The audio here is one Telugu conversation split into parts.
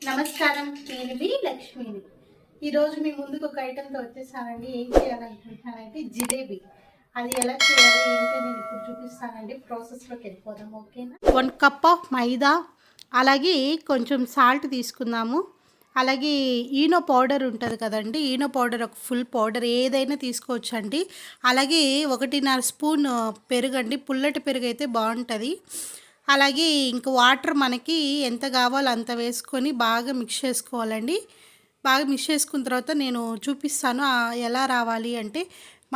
నమస్కారం, నేను మీ లక్ష్మిని. ఈరోజు మీ ముందుకు ఒక ఐటెంతో వచ్చేసానండి. ఏం చేయాలనుకుంటున్నానంటే జిలేబీ. అది ఎలా చేయాలి ఏంటో నేను ఇప్పుడు చూపిస్తానండి. ప్రాసెస్లోకి వెళ్ళిపోదాం, ఓకేనా? 1 కప్ ఆఫ్ మైదా, అలాగే కొంచెం సాల్ట్ తీసుకుందాము. అలాగే ఈనో పౌడర్ ఉంటుంది కదండి, ఈనో పౌడర్ ఒక ఫుల్ పౌడర్ ఏదైనా తీసుకోవచ్చండి. అలాగే 1.5 స్పూన్ పెరుగండి, పుల్లటి పెరుగు అయితే బాగుంటుంది. అలాగే ఇంక వాటర్ మనకి ఎంత కావాలో అంత వేసుకొని బాగా మిక్స్ చేసుకోవాలండి. బాగా మిక్స్ చేసుకున్న తర్వాత నేను చూపిస్తాను ఎలా రావాలి అంటే,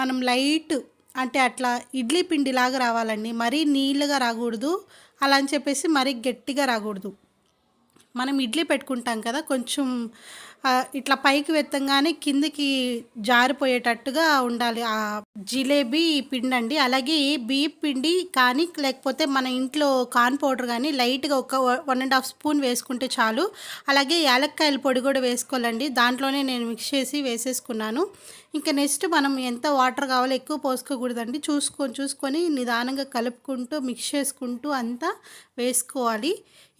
మనం లైట్ అంటే అట్లా ఇడ్లీ పిండిలాగా రావాలండి. మరీ నీళ్ళగా రాకూడదు, అలా అని చెప్పేసి మరీ గట్టిగా రాకూడదు. మనం ఇడ్లీ పెట్టుకుంటాం కదా, కొంచెం ఇట్లా పైకి వెత్తంగానే కిందికి జారిపోయేటట్టుగా ఉండాలి ఆ జిలేబీ పిండి అండి. అలాగే బియ్యం పిండి కానీ లేకపోతే మన ఇంట్లో కార్న్ పౌడర్ కానీ లైట్గా ఒక 1.5 స్పూన్ వేసుకుంటే చాలు. అలాగే యాలక్కాయల పొడి కూడా వేసుకోవాలండి. దాంట్లోనే నేను మిక్స్ చేసి వేసేసుకున్నాను. ఇంకా నెక్స్ట్ మనం ఎంత వాటర్ కావాలో ఎక్కువ పోసుకోకూడదండి. చూసుకొని నిదానంగా కలుపుకుంటూ మిక్స్ చేసుకుంటూ అంతా వేసుకోవాలి.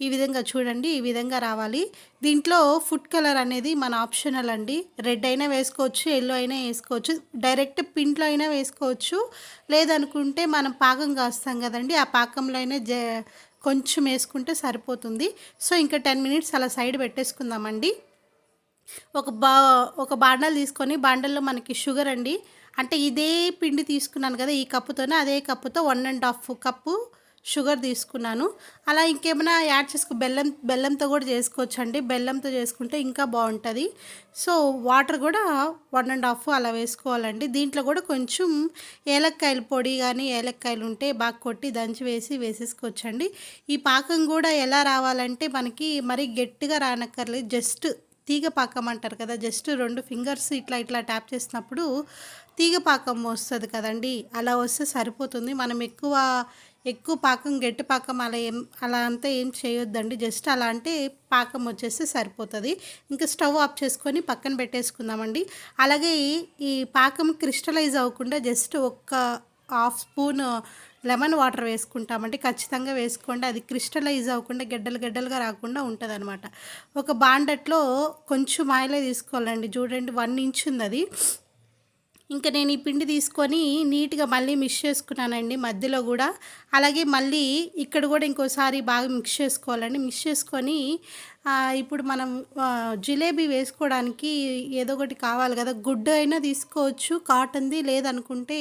ఈ విధంగా చూడండి, ఈ విధంగా రావాలి. దీంట్లో ఫుడ్ కలర్ అనేది మన ఆప్షనల్ అండి. రెడ్ అయినా వేసుకోవచ్చు, ఎల్లో అయినా వేసుకోవచ్చు, డైరెక్ట్ పింట్లో అయినా వేసుకోవచ్చు. లేదనుకుంటే మనం పాకం కాస్తాం కదండి, ఆ పాకంలో అయినా కొంచెం వేసుకుంటే సరిపోతుంది. సో ఇంకా 10 మినిట్స్ అలా సైడ్ పెట్టేసుకుందామండి. ఒక బాండలు తీసుకొని, బాండల్లో మనకి షుగర్ అండి, అంటే ఇదే పిండి తీసుకున్నాను కదా ఈ కప్పుతోనే, అదే కప్పుతో 1.5 కప్పు షుగర్ తీసుకున్నాను. అలా ఇంకేమైనా యాడ్ బెల్లంతో కూడా చేసుకోవచ్చు అండి. బెల్లంతో చేసుకుంటే ఇంకా బాగుంటుంది. సో వాటర్ కూడా 1.5 అలా వేసుకోవాలండి. దీంట్లో కూడా కొంచెం ఏలక్కాయల పొడి కానీ ఏలక్కాయలు ఉంటే బాగా కొట్టి దంచి వేసేసుకోవచ్చండి. ఈ పాకం కూడా ఎలా రావాలంటే మనకి మరీ గట్టిగా రానక్కర్లేదు, జస్ట్ తీగ పాకం అంటారు కదా, జస్ట్ 2 ఫింగర్స్ ఇట్లా ట్యాప్ చేసినప్పుడు తీగ పాకం వస్తుంది కదండి, అలా వస్తే సరిపోతుంది. మనం ఎక్కువ పాకం గట్టి పాకం అలా అంతా ఏం చేయొద్దండి. జస్ట్ అలా అంటే పాకం వచ్చేస్తే సరిపోతుంది. ఇంకా స్టవ్ ఆఫ్ చేసుకొని పక్కన పెట్టేసుకుందామండి. అలాగే ఈ పాకం క్రిస్టలైజ్ అవ్వకుండా జస్ట్ ఒక 1/2 స్పూన్ లెమన్ వాటర్ వేసుకుంటామండి. ఖచ్చితంగా వేసుకోండి, అది క్రిస్టలైజ్ అవ్వకుండా గడ్డలుగా రాకుండా ఉంటుంది అనమాట. ఒక బాండట్లో కొంచెం ఆయిలే తీసుకోవాలండి. చూడండి 1 ఇంచ్ ఉంది అది. ఇంకా నేను ఈ పిండి తీసుకొని నీట్గా మళ్ళీ మిక్స్ చేసుకున్నానండి మధ్యలో కూడా. అలాగే మళ్ళీ ఇక్కడ కూడా ఇంకోసారి బాగా మిక్స్ చేసుకోవాలండి. మిక్స్ చేసుకొని ఇప్పుడు మనం జిలేబీ వేసుకోవడానికి ఏదో ఒకటి కావాలి కదా, గుడ్డు అయినా తీసుకోవచ్చు కాటన్ది, లేదనుకుంటే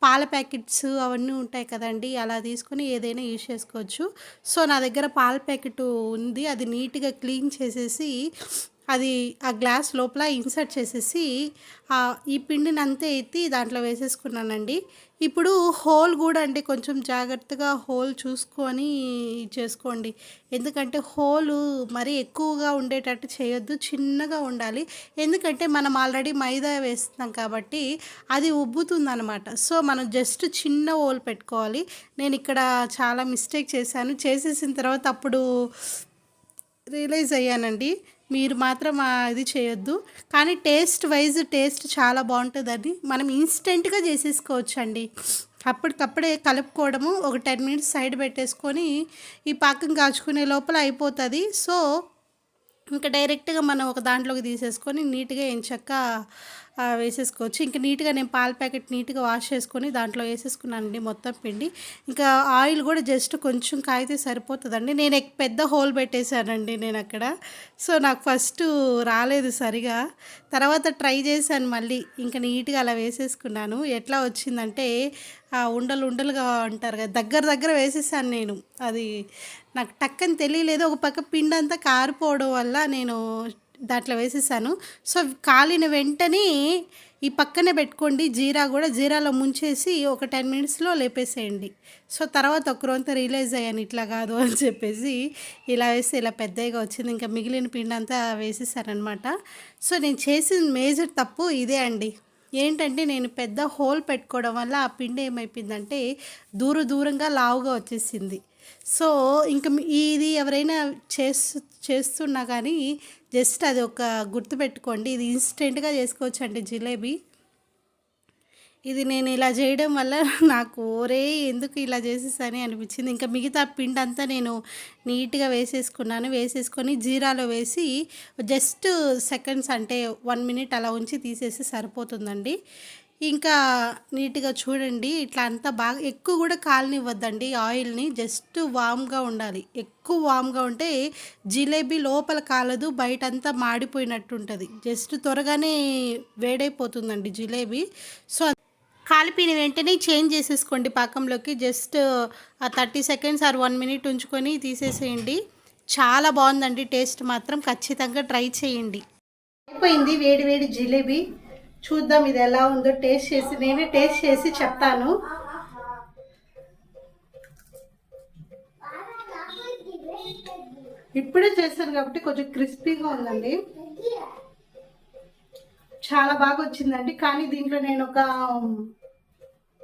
పాల ప్యాకెట్స్ అవన్నీ ఉంటాయి కదండి, అలా తీసుకొని ఏదైనా యూజ్ చేసుకోవచ్చు. సో నా దగ్గర పాల ప్యాకెట్ ఉంది, అది నీట్గా క్లీన్ చేసేసి అది ఆ గ్లాస్ లోపల ఇన్సర్ట్ చేసేసి ఈ పిండిని అంతా ఎత్తి దాంట్లో వేసేసుకున్నానండి. ఇప్పుడు హోల్ కూడా అంటే కొంచెం జాగ్రత్తగా హోల్ చూసుకొని చేసుకోండి. ఎందుకంటే హోలు మరీ ఎక్కువగా ఉండేటట్టు చేయొద్దు, చిన్నగా ఉండాలి. ఎందుకంటే మనం ఆల్రెడీ మైదా వేస్తున్నాం కాబట్టి అది ఉబ్బుతుందనమాట. సో మనం జస్ట్ చిన్న హోల్ పెట్టుకోవాలి. నేను ఇక్కడ చాలా మిస్టేక్ చేసేసిన తర్వాత అప్పుడు రియలైజ్ అయ్యానండి. మీరు మాత్రం ఇది చేయొద్దు. కానీ టేస్ట్ చాలా బాగుంటుందండి. మనం ఇన్స్టెంట్గా చేసేసుకోవచ్చండి. అప్పటికప్పుడే కలుపుకోవడము, ఒక 10 మినిట్స్ సైడ్ పెట్టేసుకొని ఈ పాకం కాచుకునే లోపల అయిపోతుంది. సో ఇంకా డైరెక్ట్గా మనం ఒక దాంట్లోకి తీసేసుకొని నీట్గా ఎంచక్కా వేసేసుకోవచ్చు. ఇంకా నీట్గా నేను పాల ప్యాకెట్ నీట్గా వాష్ చేసుకొని దాంట్లో వేసేసుకున్నానండి మొత్తం పిండి. ఇంకా ఆయిల్ కూడా జస్ట్ కొంచెం కాగితే సరిపోతుందండి. నేను పెద్ద హోల్ పెట్టేశానండి నేను అక్కడ. సో నాకు ఫస్ట్ రాలేదు సరిగా, తర్వాత ట్రై చేశాను మళ్ళీ. ఇంకా నీట్గా అలా వేసేసుకున్నాను. ఎట్లా వచ్చిందంటే ఉండలుగా అంటారు కదా, దగ్గర వేసేసాను నేను. అది నాకు టక్కని తెలియలేదు. ఒక పక్క పిండి అంతా కారిపోవడం వల్ల నేను దాంట్లో వేసేసాను. సో కాలిన వెంటనే ఈ పక్కనే పెట్టుకోండి. జీరాలో ముంచేసి ఒక 10 మినిట్స్లో లేపేసేయండి. సో తర్వాత ఒకరోజంతా రియలైజ్ అయ్యాను, ఇట్లా కాదు అని చెప్పేసి ఇలా వేస్తే ఇలా పెద్దగా వచ్చింది. ఇంకా మిగిలిన పిండి అంతా వేసేసానమాట. సో నేను చేసిన మేజర్ తప్పు ఇదే అండి. ఏంటంటే నేను పెద్ద హోల్ పెట్టుకోవడం వల్ల ఆ పిండి ఏమైపోయిందంటే దూరంగా లావుగా వచ్చేసింది. సో ఇంకా ఇది ఎవరైనా చేస్తున్నా కానీ జస్ట్ అది ఒక గుర్తుపెట్టుకోండి, ఇది ఇన్స్టెంట్గా చేసుకోవచ్చు అండి జిలేబీ. ఇది నేను ఇలా చేయడం వల్ల నాకు ఓరే ఎందుకు ఇలా చేసేసాని అనిపించింది. ఇంకా మిగతా పిండి అంతా నేను నీట్గా వేసేసుకున్నాను. వేసేసుకొని జీరాలో వేసి జస్ట్ సెకండ్స్ అంటే 1 మినిట్ అలా ఉంచి తీసేసి సరిపోతుందండి. ఇంకా నీట్గా చూడండి, ఇట్లా అంతా బాగా ఎక్కువ కూడా కాలనివ్వద్దండి ఆయిల్ని, జస్ట్ వామ్గా ఉండాలి. ఎక్కువ వామ్గా ఉంటే జిలేబీ లోపల కాలదు, బయటంతా మాడిపోయినట్టు ఉంటుంది. జస్ట్ త్వరగానే వేడైపోతుందండి జిలేబీ. సో కాలిపోయిన వెంటనే చేంజ్ చేసేసుకోండి పాకంలోకి. జస్ట్ 30 సెకండ్స్ ఆర్ 1 మినిట్ ఉంచుకొని తీసేసేయండి. చాలా బాగుందండి, టేస్ట్ మాత్రం ఖచ్చితంగా ట్రై చేయండి. అయిపోయింది వేడి వేడి జిలేబీ. చూద్దాం ఇది ఎలా ఉందో, టేస్ట్ చేసి నేనే టేస్ట్ చేసి చెప్తాను. ఇప్పుడే చేశాను కాబట్టి కొంచెం క్రిస్పీగా ఉందండి, చాలా బాగా వచ్చిందండి. కానీ దీంట్లో నేను ఒక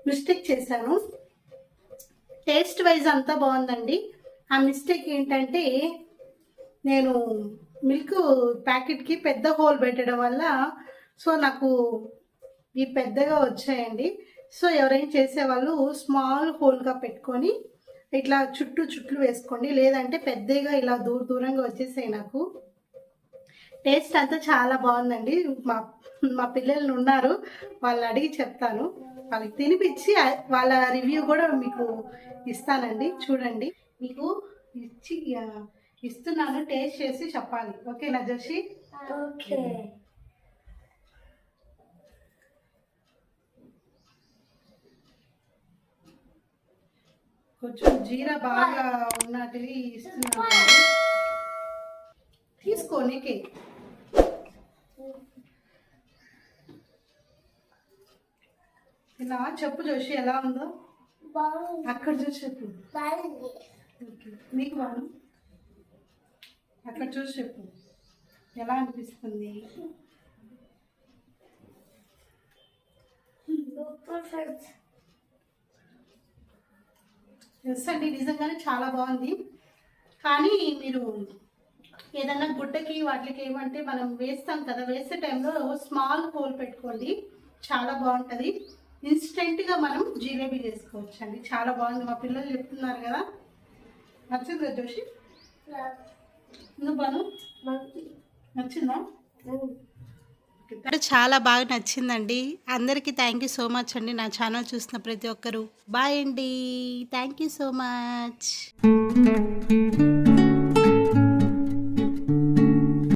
మిస్టేక్ చేశాను. టేస్ట్ వైజ్ అంతా బాగుందండి. ఆ మిస్టేక్ ఏంటంటే నేను మిల్క్ ప్యాకెట్కి పెద్ద హోల్ పెట్టడం వల్ల సో నాకు ఈ పెద్దగా వచ్చాయండి. సో ఎవరైనా చేసేవాళ్ళు స్మాల్ హోల్గా పెట్టుకొని ఇట్లా చుట్లు వేసుకోండి, లేదంటే పెద్దగా ఇలా దూరంగా వచ్చేసాయి నాకు. టేస్ట్ అంతా చాలా బాగుందండి. మా పిల్లలు ఉన్నారు, వాళ్ళని అడిగి చెప్తాను, వాళ్ళకి తినిపించి వాళ్ళ రివ్యూ కూడా మీకు ఇస్తానండి. చూడండి, మీకు ఇస్తున్నాను, టేస్ట్ చేసి చెప్పాలి. ఓకేనా జోషి? ఓకే. కొంచెం జీరా బాగా ఉన్నటివి ఇస్తున్నాను, తీసుకో నీకే. ఇలా చెప్పు జోషి, ఎలా ఉందో అక్కడ చూసి చెప్పు. నీకు బాను అక్కడ చూసి చెప్పు ఎలా అనిపిస్తుంది. ఎస్ అండి, నిజంగానే చాలా బాగుంది. కానీ మీరు ఏదన్నా గుడ్డకి వాటికి ఏమంటే మనం వేస్తాం కదా, వేసే టైంలో స్మాల్ హోల్ పెట్టుకోండి, చాలా బాగుంటుంది. ఇన్స్టెంట్గా మనం జిలేబీ చేసుకోవచ్చు అండి, చాలా బాగుంది. మా పిల్లలు చెప్తున్నారు కదా. నచ్చింది కదా జోషి? నువ్వు బాను నచ్చిందా? చాలా బాగా నచ్చిందండి. అందరికీ థ్యాంక్ యూ సో మచ్ అండి, నా ఛానల్ చూసిన ప్రతి ఒక్కరు. బాయ్ అండి, థ్యాంక్ యూ సో మచ్.